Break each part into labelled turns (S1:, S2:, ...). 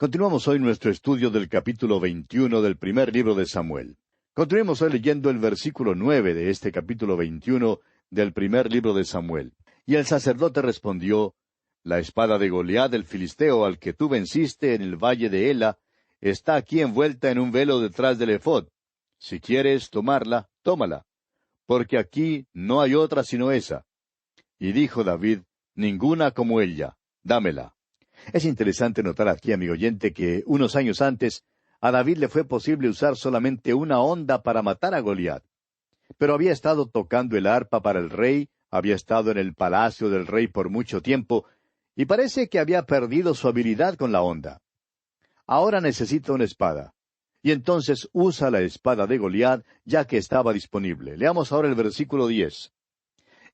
S1: Continuamos hoy nuestro estudio del capítulo 21 del primer libro de Samuel. Continuemos hoy leyendo el versículo 9 de este capítulo 21 del primer libro de Samuel. Y el sacerdote respondió: La espada de Goliat el filisteo, al que tú venciste en el valle de Ela, está aquí envuelta en un velo detrás del ephod. Si quieres tomarla, tómala, porque aquí no hay otra sino esa. Y dijo David: Ninguna como ella, dámela. Es interesante notar aquí, amigo oyente, que unos años antes a David le fue posible usar solamente una honda para matar a Goliat. Pero había estado tocando el arpa para el rey, había estado en el palacio del rey por mucho tiempo, y parece que había perdido su habilidad con la honda. Ahora necesita una espada. Y entonces usa la espada de Goliat, ya que estaba disponible. Leamos ahora el versículo 10.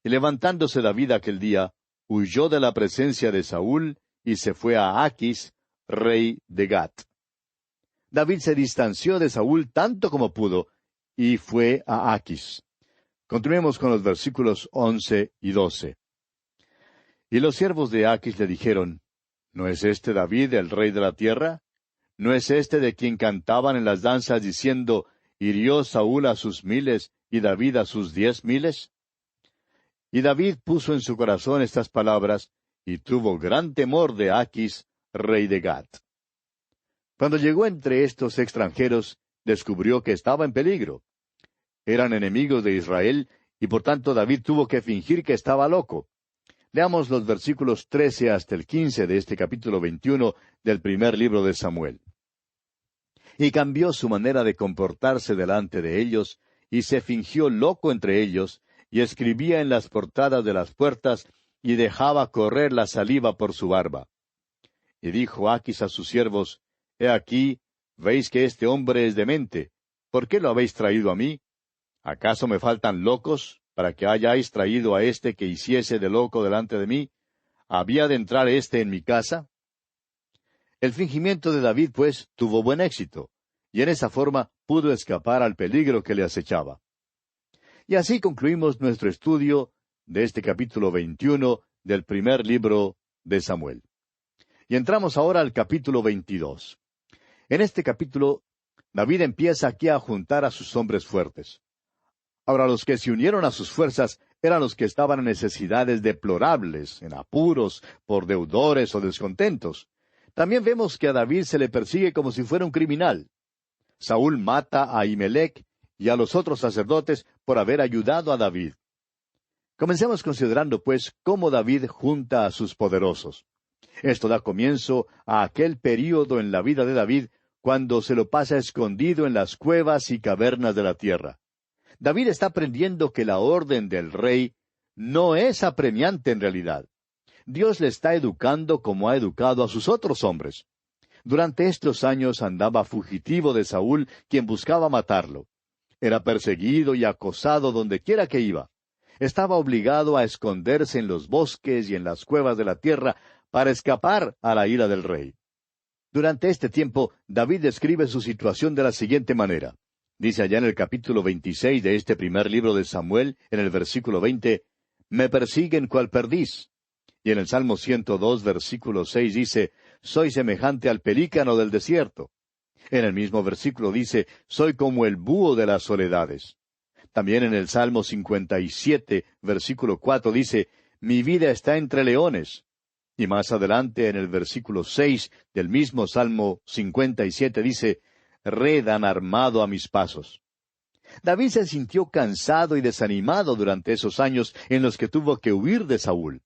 S1: Y levantándose David aquel día, huyó de la presencia de Saúl, y se fue a Aquis, rey de Gat. David se distanció de Saúl tanto como pudo, y fue a Aquis. Continuemos con los versículos 11 y 12. Y los siervos de Aquis le dijeron: ¿No es este David el rey de la tierra? ¿No es este de quien cantaban en las danzas diciendo: hirió Saúl a sus 1000 y David a sus 10,000? Y David puso en su corazón estas palabras, y tuvo gran temor de Aquis, rey de Gat. Cuando llegó entre estos extranjeros, descubrió que estaba en peligro. Eran enemigos de Israel, y por tanto David tuvo que fingir que estaba loco. Leamos los versículos 13 hasta el 15 de este capítulo 21 del primer libro de Samuel. Y cambió su manera de comportarse delante de ellos, y se fingió loco entre ellos, y escribía en las portadas de las puertas, y dejaba correr la saliva por su barba. Y dijo Aquis a sus siervos: He aquí, veis que este hombre es demente. ¿Por qué lo habéis traído a mí? ¿Acaso me faltan locos, para que hayáis traído a este que hiciese de loco delante de mí? ¿Había de entrar éste en mi casa? El fingimiento de David, pues, tuvo buen éxito, y en esa forma pudo escapar al peligro que le acechaba. Y así concluimos nuestro estudio de este capítulo 21 del primer libro de Samuel. Y entramos ahora al capítulo 22. En este capítulo, David empieza aquí a juntar a sus hombres fuertes. Ahora, los que se unieron a sus fuerzas eran los que estaban en necesidades deplorables, en apuros, por deudores o descontentos. También vemos que a David se le persigue como si fuera un criminal. Saúl mata a Ahimelech y a los otros sacerdotes por haber ayudado a David. Comencemos considerando, pues, cómo David junta a sus poderosos. Esto da comienzo a aquel período en la vida de David cuando se lo pasa escondido en las cuevas y cavernas de la tierra. David está aprendiendo que la orden del rey no es apremiante en realidad. Dios le está educando como ha educado a sus otros hombres. Durante estos años andaba fugitivo de Saúl, quien buscaba matarlo. Era perseguido y acosado donde quiera que iba. Estaba obligado a esconderse en los bosques y en las cuevas de la tierra para escapar a la ira del rey. Durante este tiempo, David describe su situación de la siguiente manera. Dice allá en el capítulo 26 de este primer libro de Samuel, en el versículo 20, «Me persiguen cual perdiz». Y en el Salmo 102, versículo 6 dice, «Soy semejante al pelícano del desierto». En el mismo versículo dice, «Soy como el búho de las soledades». También en el Salmo 57, versículo 4 dice, «Mi vida está entre leones». Y más adelante en el versículo 6 del mismo Salmo 57 dice, «Red han armado a mis pasos». David se sintió cansado y desanimado durante esos años en los que tuvo que huir de Saúl.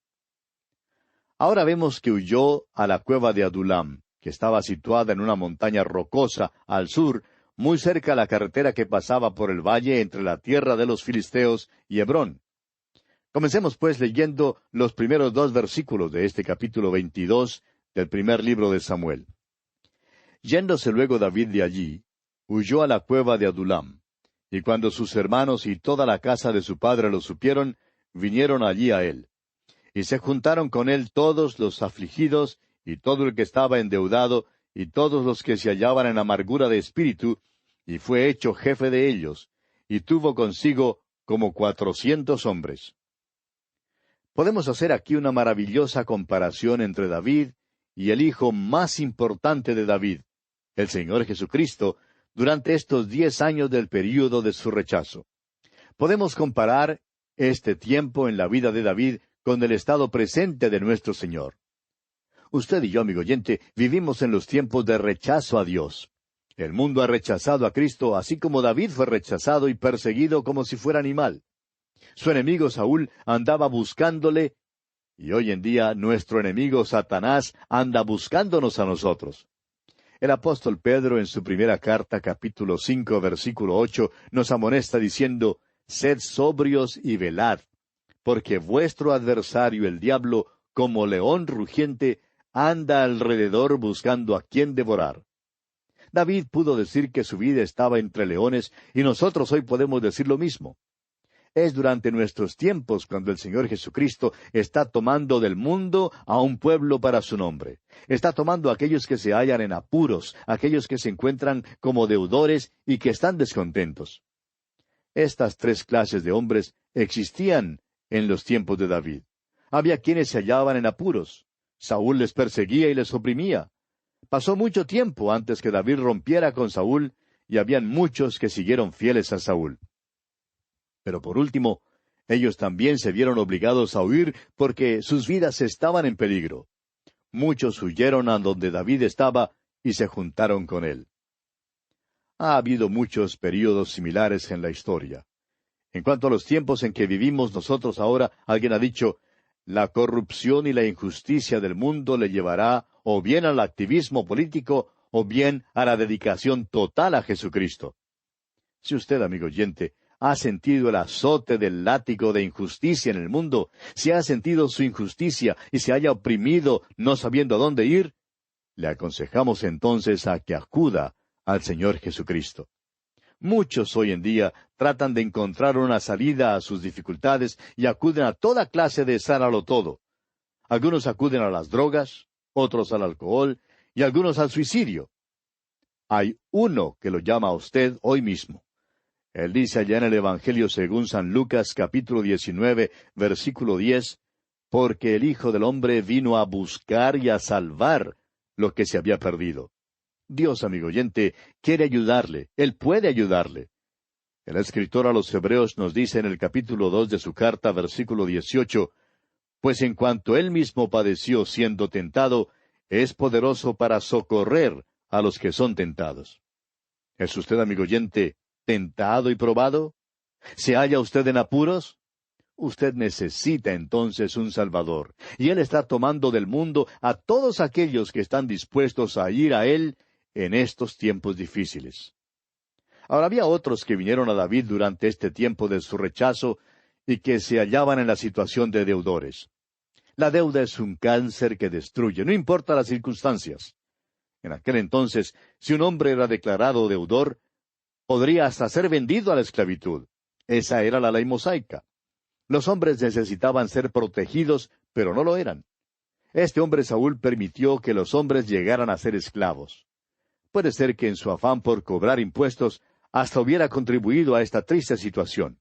S1: Ahora vemos que huyó a la cueva de Adulam, que estaba situada en una montaña rocosa al sur, muy cerca de la carretera que pasaba por el valle entre la tierra de los filisteos y Hebrón. Comencemos pues leyendo los primeros 2 versículos de este capítulo 22 del primer libro de Samuel. Yéndose luego David de allí, huyó a la cueva de Adulam, y cuando sus hermanos y toda la casa de su padre lo supieron, vinieron allí a él. Y se juntaron con él todos los afligidos, y todo el que estaba endeudado, y todos los que se hallaban en amargura de espíritu, y fue hecho jefe de ellos, y tuvo consigo como 400 hombres. Podemos hacer aquí una maravillosa comparación entre David y el hijo más importante de David, el Señor Jesucristo, durante estos 10 años del período de su rechazo. Podemos comparar este tiempo en la vida de David con el estado presente de nuestro Señor. Usted y yo, amigo oyente, vivimos en los tiempos de rechazo a Dios. El mundo ha rechazado a Cristo, así como David fue rechazado y perseguido como si fuera animal. Su enemigo Saúl andaba buscándole, y hoy en día nuestro enemigo Satanás anda buscándonos a nosotros. El apóstol Pedro en su primera carta, capítulo 5, versículo 8, nos amonesta diciendo, «Sed sobrios y velad, porque vuestro adversario el diablo, como león rugiente, anda alrededor buscando a quien devorar». David pudo decir que su vida estaba entre leones, y nosotros hoy podemos decir lo mismo. Es durante nuestros tiempos cuando el Señor Jesucristo está tomando del mundo a un pueblo para su nombre. Está tomando a aquellos que se hallan en apuros, aquellos que se encuentran como deudores y que están descontentos. Estas tres clases de hombres existían en los tiempos de David. Había quienes se hallaban en apuros. Saúl les perseguía y les oprimía. Pasó mucho tiempo antes que David rompiera con Saúl, y habían muchos que siguieron fieles a Saúl. Pero por último, ellos también se vieron obligados a huir porque sus vidas estaban en peligro. Muchos huyeron a donde David estaba y se juntaron con él. Ha habido muchos períodos similares en la historia. En cuanto a los tiempos en que vivimos nosotros ahora, alguien ha dicho, la corrupción y la injusticia del mundo le llevará o bien al activismo político o bien a la dedicación total a Jesucristo. Si usted, amigo oyente, ha sentido el azote del látigo de injusticia en el mundo, si ha sentido su injusticia y se haya oprimido no sabiendo a dónde ir, le aconsejamos entonces a que acuda al Señor Jesucristo. Muchos hoy en día tratan de encontrar una salida a sus dificultades y acuden a toda clase de sánalo todo. Algunos acuden a las drogas, otros al alcohol y algunos al suicidio. Hay uno que lo llama a usted hoy mismo. Él dice allá en el Evangelio según San Lucas, capítulo 19, versículo 10, «Porque el Hijo del Hombre vino a buscar y a salvar lo que se había perdido». Dios, amigo oyente, quiere ayudarle. Él puede ayudarle. El escritor a los Hebreos nos dice en el capítulo 2 de su carta, versículo 18, «Pues en cuanto él mismo padeció siendo tentado, es poderoso para socorrer a los que son tentados». ¿Es usted, amigo oyente, tentado y probado? ¿Se halla usted en apuros? Usted necesita entonces un Salvador, y Él está tomando del mundo a todos aquellos que están dispuestos a ir a Él en estos tiempos difíciles. Ahora había otros que vinieron a David durante este tiempo de su rechazo y que se hallaban en la situación de deudores. La deuda es un cáncer que destruye, no importa las circunstancias. En aquel entonces, si un hombre era declarado deudor, podría hasta ser vendido a la esclavitud. Esa era la ley mosaica. Los hombres necesitaban ser protegidos, pero no lo eran. Este hombre Saúl permitió que los hombres llegaran a ser esclavos. Puede ser que en su afán por cobrar impuestos hasta hubiera contribuido a esta triste situación.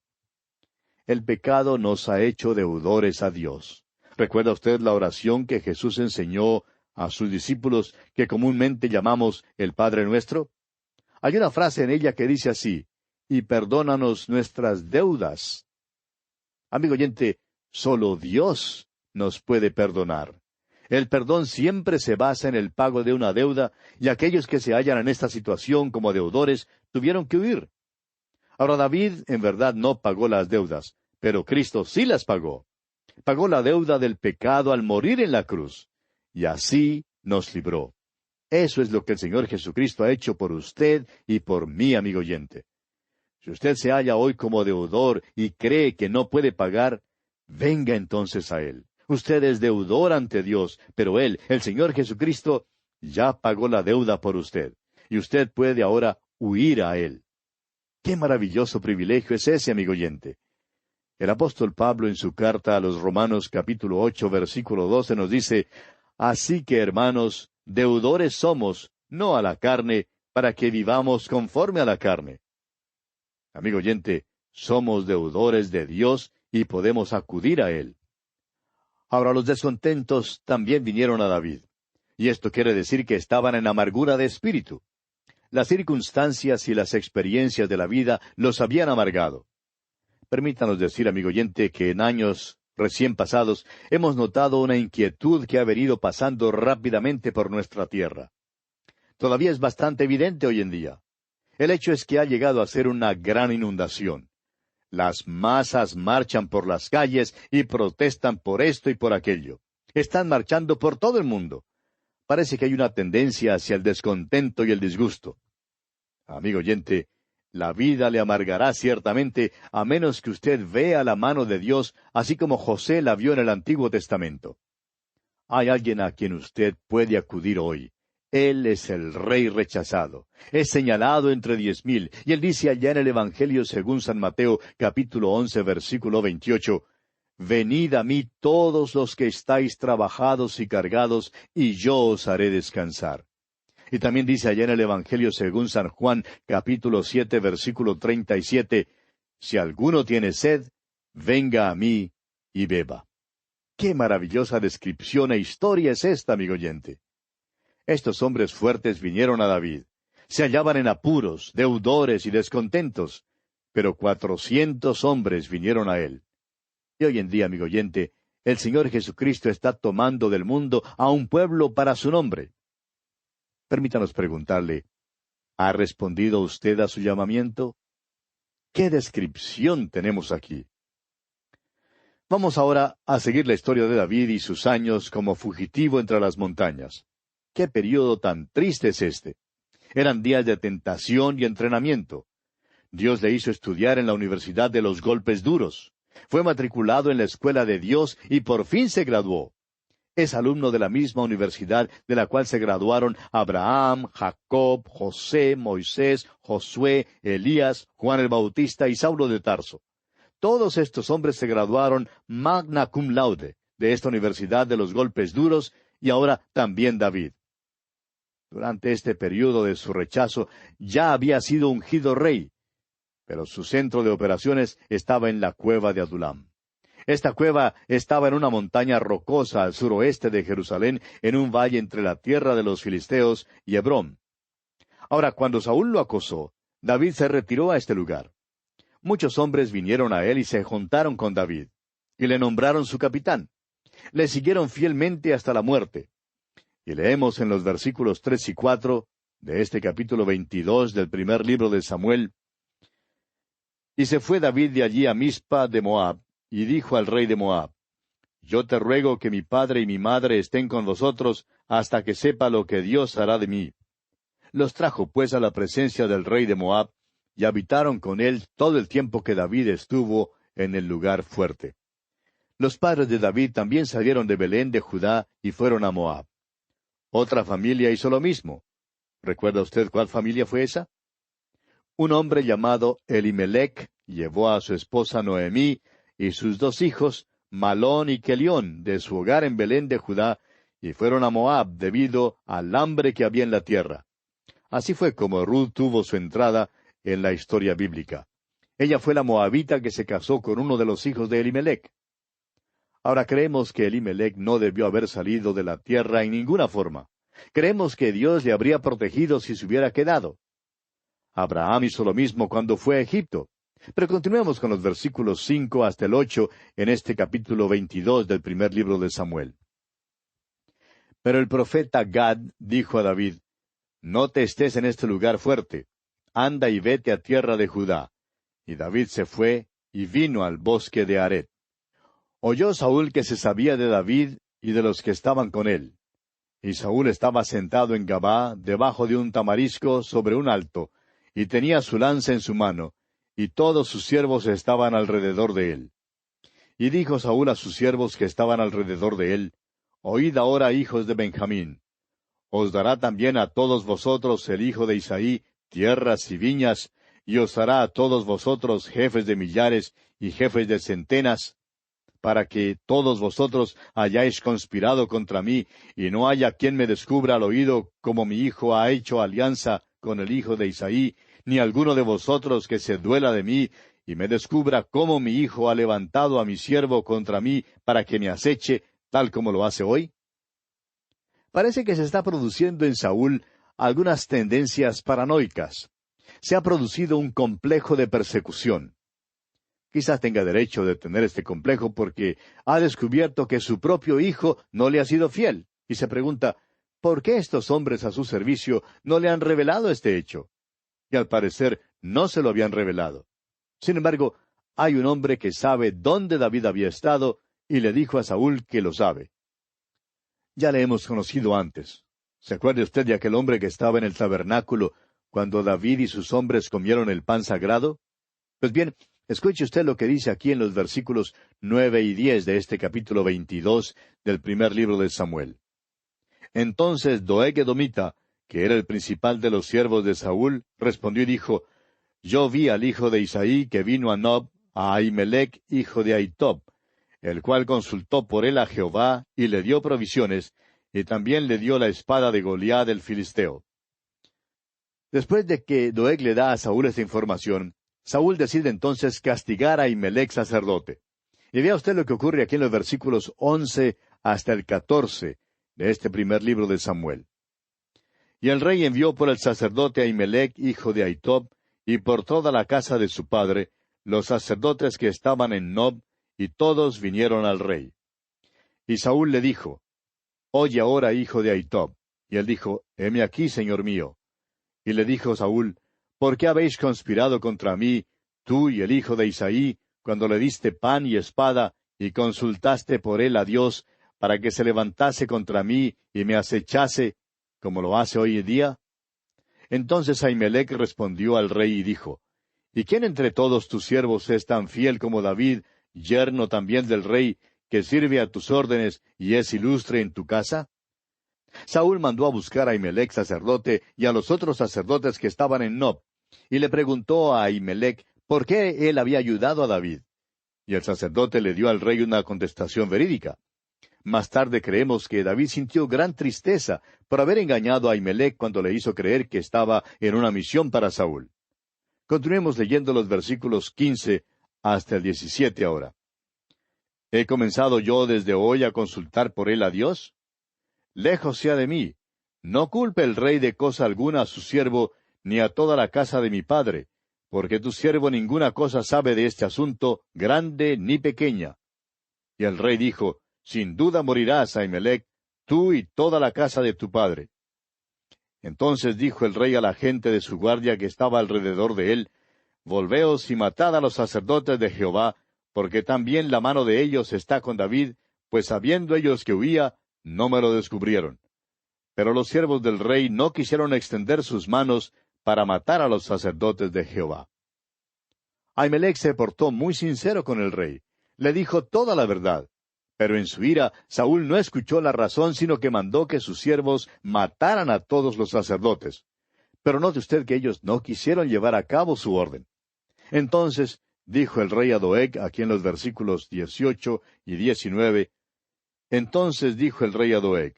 S1: El pecado nos ha hecho deudores a Dios. ¿Recuerda usted la oración que Jesús enseñó a sus discípulos que comúnmente llamamos el Padre Nuestro? Hay una frase en ella que dice así, «Y perdónanos nuestras deudas». Amigo oyente, solo Dios nos puede perdonar. El perdón siempre se basa en el pago de una deuda, y aquellos que se hallan en esta situación como deudores tuvieron que huir. Ahora David en verdad no pagó las deudas, pero Cristo sí las pagó. Pagó la deuda del pecado al morir en la cruz, y así nos libró. Eso es lo que el Señor Jesucristo ha hecho por usted y por mí, amigo oyente. Si usted se halla hoy como deudor y cree que no puede pagar, venga entonces a Él. Usted es deudor ante Dios, pero Él, el Señor Jesucristo, ya pagó la deuda por usted, y usted puede ahora huir a Él. ¡Qué maravilloso privilegio es ese, amigo oyente! El apóstol Pablo en su carta a los Romanos capítulo 8, versículo 12 nos dice, «Así que, hermanos, deudores somos, no a la carne, para que vivamos conforme a la carne». Amigo oyente, somos deudores de Dios y podemos acudir a Él. Ahora los descontentos también vinieron a David. y esto quiere decir que estaban en amargura de espíritu. Las circunstancias y las experiencias de la vida los habían amargado. Permítanos decir, amigo oyente, que en años recién pasados hemos notado una inquietud que ha venido pasando rápidamente por nuestra tierra. Todavía es bastante evidente hoy en día. El hecho es que ha llegado a ser una gran inundación. Las masas marchan por las calles y protestan por esto y por aquello. Están marchando por todo el mundo. Parece que hay una tendencia hacia el descontento y el disgusto. Amigo oyente, la vida le amargará ciertamente a menos que usted vea la mano de Dios, así como José la vio en el Antiguo Testamento. Hay alguien a quien usted puede acudir hoy. Él es el Rey rechazado. Es señalado entre 10,000. Y él dice allá en el Evangelio según San Mateo, capítulo 11, versículo 28, «Venid a mí todos los que estáis trabajados y cargados, y yo os haré descansar». Y también dice allá en el Evangelio según San Juan, capítulo 7, versículo 37, «Si alguno tiene sed, venga a mí y beba». ¡Qué maravillosa descripción e historia es esta, amigo oyente! Estos hombres fuertes vinieron a David. Se hallaban en apuros, deudores y descontentos, pero 400 hombres vinieron a él. Y hoy en día, amigo oyente, el Señor Jesucristo está tomando del mundo a un pueblo para su nombre. Permítanos preguntarle, ¿ha respondido usted a su llamamiento? ¿Qué descripción tenemos aquí? Vamos ahora a seguir la historia de David y sus años como fugitivo entre las montañas. ¡Qué período tan triste es este! Eran días de tentación y entrenamiento. Dios le hizo estudiar en la Universidad de los Golpes Duros. Fue matriculado en la Escuela de Dios y por fin se graduó. Es alumno de la misma universidad de la cual se graduaron Abraham, Jacob, José, Moisés, Josué, Elías, Juan el Bautista y Saulo de Tarso. Todos estos hombres se graduaron magna cum laude de esta Universidad de los Golpes Duros y ahora también David. Durante este período de su rechazo ya había sido ungido rey, pero su centro de operaciones estaba en la cueva de Adulam. Esta cueva estaba en una montaña rocosa al suroeste de Jerusalén, en un valle entre la tierra de los filisteos y Hebrón. Ahora, cuando Saúl lo acosó, David se retiró a este lugar. Muchos hombres vinieron a él y se juntaron con David, y le nombraron su capitán. Le siguieron fielmente hasta la muerte. Y leemos en los versículos 3 y 4 de este capítulo 22 del primer libro de Samuel, «Y se fue David de allí a Mizpa de Moab, y dijo al rey de Moab, Yo te ruego que mi padre y mi madre estén con vosotros hasta que sepa lo que Dios hará de mí. Los trajo pues a la presencia del rey de Moab, y habitaron con él todo el tiempo que David estuvo en el lugar fuerte. Los padres de David también salieron de Belén de Judá y fueron a Moab. Otra familia hizo lo mismo. ¿Recuerda usted cuál familia fue esa? Un hombre llamado Elimelech llevó a su esposa Noemí y sus 2 hijos, Malón y Kelión, de su hogar en Belén de Judá, y fueron a Moab debido al hambre que había en la tierra. Así fue como Ruth tuvo su entrada en la historia bíblica. Ella fue la moabita que se casó con uno de los hijos de Elimelech. Ahora creemos que Elimelech no debió haber salido de la tierra en ninguna forma. Creemos que Dios le habría protegido si se hubiera quedado. Abraham hizo lo mismo cuando fue a Egipto. Pero continuemos con los versículos 5 hasta el 8 en este capítulo 22 del primer libro de Samuel. Pero el profeta Gad dijo a David, No te estés en este lugar fuerte, anda y vete a tierra de Judá. Y David se fue y vino al bosque de Aret. Oyó Saúl que se sabía de David y de los que estaban con él. Y Saúl estaba sentado en Gabá, debajo de un tamarisco sobre un alto, y tenía su lanza en su mano, y todos sus siervos estaban alrededor de él. Y dijo Saúl a sus siervos que estaban alrededor de él, Oíd ahora, hijos de Benjamín. Os dará también a todos vosotros el hijo de Isaí tierras y viñas, y os hará a todos vosotros jefes de millares y jefes de centenas, para que todos vosotros hayáis conspirado contra mí, y no haya quien me descubra al oído como mi hijo ha hecho alianza con el hijo de Isaí, ni alguno de vosotros que se duela de mí, y me descubra cómo mi hijo ha levantado a mi siervo contra mí para que me aceche, tal como lo hace hoy. parece que se está produciendo en Saúl algunas tendencias paranoicas. Se ha producido un complejo de persecución. Quizás tenga derecho de tener este complejo porque ha descubierto que su propio hijo no le ha sido fiel, y se pregunta, ¿por qué estos hombres a su servicio no le han revelado este hecho? Y al parecer no se lo habían revelado. Sin embargo, hay un hombre que sabe dónde David había estado, y le dijo a Saúl que lo sabe. Ya le hemos conocido antes. ¿Se acuerda usted de aquel hombre que estaba en el tabernáculo cuando David y sus hombres comieron el pan sagrado? Pues bien, escuche usted lo que dice aquí en los versículos 9 y 10 de este capítulo 22 del primer libro de Samuel. Entonces Doeg edomita, que era el principal de los siervos de Saúl, respondió y dijo, Yo vi al hijo de Isaí que vino a Nob, a Ahimelech, hijo de Ahitob, el cual consultó por él a Jehová, y le dio provisiones, y también le dio la espada de Goliat el filisteo. Después de que Doeg le da a Saúl esta información, Saúl decide entonces castigar a Ahimelech sacerdote. Y vea usted lo que ocurre aquí en los versículos 11 hasta el 14 de este primer libro de Samuel. Y el rey envió por el sacerdote Ahimelech, hijo de Ahitob, y por toda la casa de su padre, los sacerdotes que estaban en Nob, y todos vinieron al rey. Y Saúl le dijo, Oye ahora, hijo de Ahitob. Y él dijo, Heme aquí, señor mío. Y le dijo Saúl, ¿por qué habéis conspirado contra mí, tú y el hijo de Isaí, cuando le diste pan y espada, y consultaste por él a Dios, para que se levantase contra mí y me acechase, como lo hace hoy en día? Entonces Ahimelech respondió al rey y dijo, ¿Y quién entre todos tus siervos es tan fiel como David, yerno también del rey, que sirve a tus órdenes y es ilustre en tu casa? Saúl mandó a buscar a Ahimelech sacerdote y a los otros sacerdotes que estaban en Nob, y le preguntó a Ahimelech por qué él había ayudado a David. Y el sacerdote le dio al rey una contestación verídica. Más tarde creemos que David sintió gran tristeza por haber engañado a Ahimelech cuando le hizo creer que estaba en una misión para Saúl. Continuemos leyendo los versículos 15 hasta el 17 ahora. ¿He comenzado yo desde hoy a consultar por él a Dios? Lejos sea de mí. No culpe el rey de cosa alguna a su siervo, ni a toda la casa de mi padre, porque tu siervo ninguna cosa sabe de este asunto, grande ni pequeña. Y el rey dijo, Sin duda morirás, Ahimelech, tú y toda la casa de tu padre. Entonces dijo el rey a la gente de su guardia que estaba alrededor de él, Volveos y matad a los sacerdotes de Jehová, porque también la mano de ellos está con David, pues sabiendo ellos que huía, no me lo descubrieron. Pero los siervos del rey no quisieron extender sus manos para matar a los sacerdotes de Jehová. Ahimelech se portó muy sincero con el rey. Le dijo toda la verdad. Pero en su ira, Saúl no escuchó la razón, sino que mandó que sus siervos mataran a todos los sacerdotes. Pero note usted que ellos no quisieron llevar a cabo su orden. Entonces dijo el rey a Doeg, aquí en los versículos 18 y 19, Entonces dijo el rey a Doeg,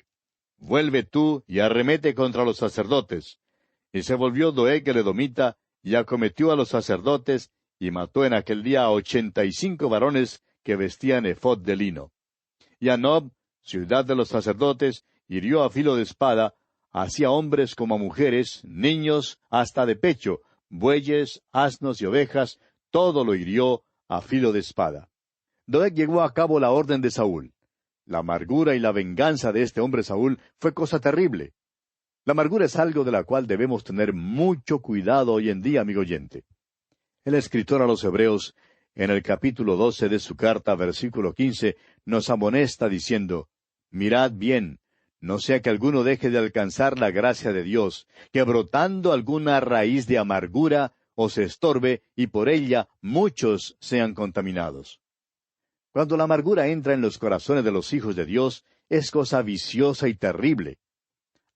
S1: Vuelve tú y arremete contra los sacerdotes. Y se volvió Doeg el edomita, y acometió a los sacerdotes, y mató en aquel día a 85 varones que vestían ephod de lino. Y a Nob, ciudad de los sacerdotes, hirió a filo de espada, así a hombres como a mujeres, niños, hasta de pecho, bueyes, asnos y ovejas, todo lo hirió a filo de espada. Doeg llevó a cabo la orden de Saúl. La amargura y la venganza de este hombre Saúl fue cosa terrible. La amargura es algo de la cual debemos tener mucho cuidado hoy en día, amigo oyente. El escritor a los Hebreos, en el capítulo 12 de su carta, versículo 15, nos amonesta diciendo, Mirad bien, no sea que alguno deje de alcanzar la gracia de Dios, que brotando alguna raíz de amargura os estorbe, y por ella muchos sean contaminados. Cuando la amargura entra en los corazones de los hijos de Dios, es cosa viciosa y terrible.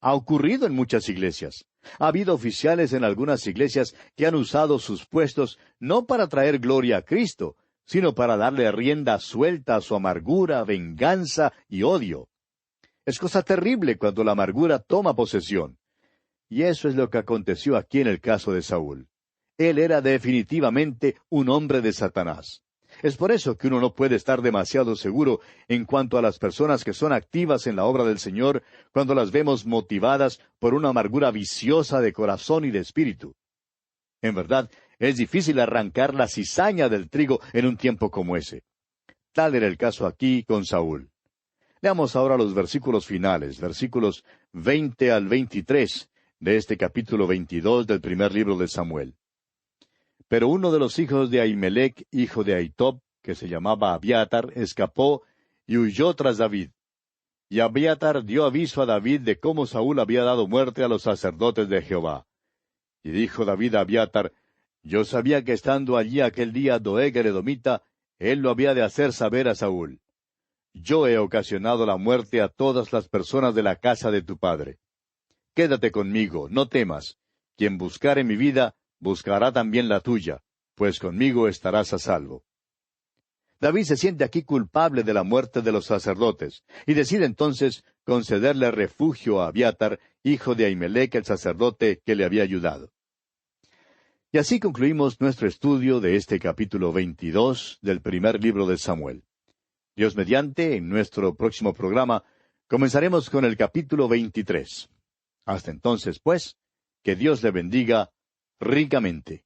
S1: Ha ocurrido en muchas iglesias. Ha habido oficiales en algunas iglesias que han usado sus puestos no para traer gloria a Cristo, sino para darle rienda suelta a su amargura, venganza y odio. Es cosa terrible cuando la amargura toma posesión. Y eso es lo que aconteció aquí en el caso de Saúl. Él era definitivamente un hombre de Satanás. Es por eso que uno no puede estar demasiado seguro en cuanto a las personas que son activas en la obra del Señor cuando las vemos motivadas por una amargura viciosa de corazón y de espíritu. En verdad, es difícil arrancar la cizaña del trigo en un tiempo como ese. Tal era el caso aquí con Saúl. Leamos ahora los versículos finales, versículos 20 al 23 de este capítulo 22 del primer libro de Samuel. Pero uno de los hijos de Ahimelech, hijo de Ahitob, que se llamaba Abiatar, escapó y huyó tras David. Y Abiatar dio aviso a David de cómo Saúl había dado muerte a los sacerdotes de Jehová. Y dijo David a Abiatar, yo sabía que estando allí aquel día Doeg el edomita, él lo había de hacer saber a Saúl. Yo he ocasionado la muerte a todas las personas de la casa de tu padre. Quédate conmigo, no temas. Quien buscare mi vida, buscará también la tuya, pues conmigo estarás a salvo. David se siente aquí culpable de la muerte de los sacerdotes, y decide entonces concederle refugio a Abiatar, hijo de Ahimelech el sacerdote que le había ayudado. Y así concluimos nuestro estudio de este capítulo 22 del primer libro de Samuel. Dios mediante, en nuestro próximo programa, comenzaremos con el capítulo 23. Hasta entonces, pues, que Dios le bendiga ricamente.